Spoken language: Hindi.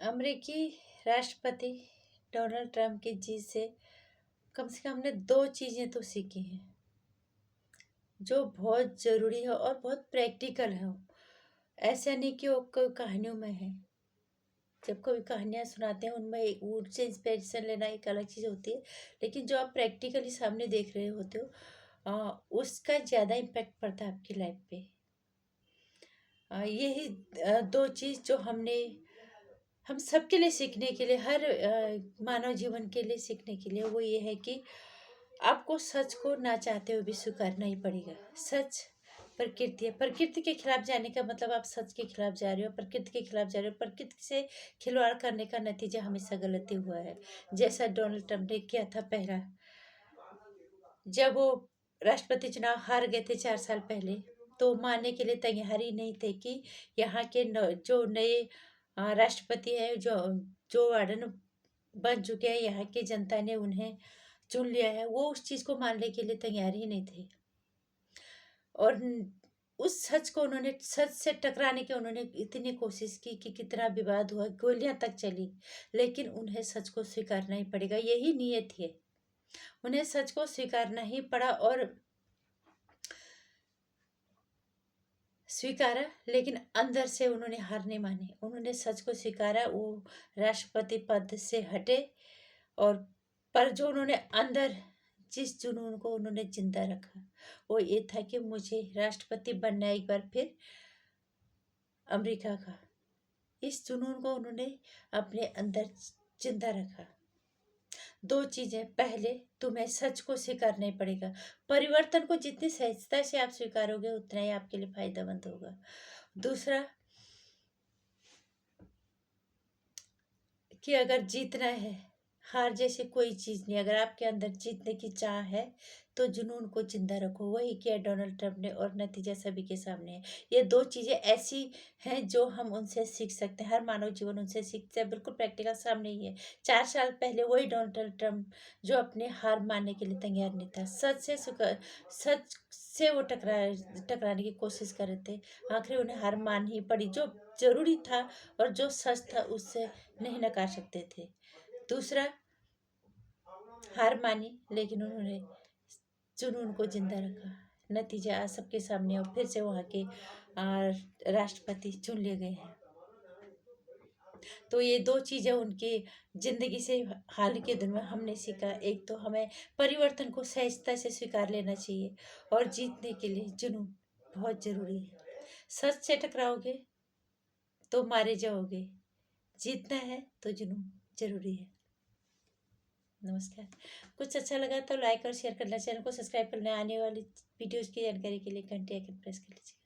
अमेरिकी राष्ट्रपति डोनाल्ड ट्रंप की जीत से कम से कम हमने दो चीज़ें तो सीखी हैं जो बहुत ज़रूरी है और बहुत प्रैक्टिकल है। ऐसा नहीं कि वो कोई कहानियों में है। जब कोई कहानियाँ सुनाते हैं उनमें उनसे इंस्पिरेशन लेना एक अलग चीज़ होती है, लेकिन जो आप प्रैक्टिकली सामने देख रहे होते हो उसका ज़्यादा इम्पैक्ट पड़ता है आपकी लाइफ पे। यही दो चीज़ जो हम सबके लिए सीखने के लिए, हर मानव जीवन के लिए सीखने के लिए, वो ये है कि आपको सच को ना चाहते हुए भी स्वीकारना ही पड़ेगा। सच प्रकृति है। प्रकृति के खिलाफ जाने का मतलब आप सच के खिलाफ जा रहे हो, प्रकृति के खिलाफ जा रहे हो। प्रकृति से खिलवाड़ करने का नतीजा हमेशा गलती हुआ है, जैसा डोनाल्ड ट्रंप ने किया था पहला। जब वो राष्ट्रपति चुनाव हार गए थे 4 साल पहले, तो मानने के लिए तैयार ही नहीं थे कि यहाँ के जो नए राष्ट्रपति है, जो वार्डन बन चुके हैं, यहाँ की जनता ने उन्हें चुन लिया है, वो उस चीज़ को मानने के लिए तैयार ही नहीं थे। और उस सच को उन्होंने, सच से टकराने की उन्होंने इतनी कोशिश की कि कितना विवाद हुआ, गोलियां तक चली, लेकिन उन्हें सच को स्वीकारना ही पड़ेगा। यही नियत है, उन्हें सच को स्वीकारना ही पड़ा और स्वीकारा। लेकिन अंदर से उन्होंने हार नहीं मानी, उन्होंने सच को स्वीकारा। वो राष्ट्रपति पद से हटे, और पर जो उन्होंने अंदर जिस जुनून को उन्होंने जिंदा रखा, वो ये था कि मुझे राष्ट्रपति बनना है एक बार फिर अमेरिका का। इस जुनून को उन्होंने अपने अंदर जिंदा रखा। दो चीजें, पहले तुम्हें सच को स्वीकारना ही पड़ेगा। परिवर्तन को जितनी सहजता से आप स्वीकारोगे उतना ही आपके लिए फायदेमंद होगा। दूसरा कि अगर जीतना है, हार जैसे कोई चीज़ नहीं, अगर आपके अंदर जीतने की चाह है तो जुनून को जिंदा रखो। वही किया डोनाल्ड ट्रंप ने, और नतीजा सभी के सामने है। ये दो चीज़ें ऐसी हैं जो हम उनसे सीख सकते हैं, हर मानव जीवन उनसे सीखते हैं, बिल्कुल प्रैक्टिकल सामने ही है। 4 साल पहले वही डोनाल्ड ट्रंप जो अपने हार मानने के लिए तैयार नहीं था, सच से वो टकराने की कोशिश कर रहे थे। आखिर उन्हें हार मान ही पड़ी। जो जरूरी था और जो सच था उससे नहीं नकार सकते थे। दूसरा, हार मानी, लेकिन उन्होंने जुनून को जिंदा रखा। नतीजा आज सबके सामने, और फिर से वहाँ के राष्ट्रपति चुन लिए गए हैं। तो ये दो चीज़ें उनकी ज़िंदगी से हाल के दिन में हमने सीखा। एक तो हमें परिवर्तन को सहजता से स्वीकार लेना चाहिए, और जीतने के लिए जुनून बहुत ज़रूरी है। सच से टकराओगे तो मारे जाओगे, जीतना है तो जुनून ज़रूरी है। नमस्कार। कुछ अच्छा लगा तो लाइक और शेयर करना, चैनल को सब्सक्राइब करना, आने वाली वीडियोज़ की जानकारी के लिए घंटी आइकन प्रेस कर लीजिए।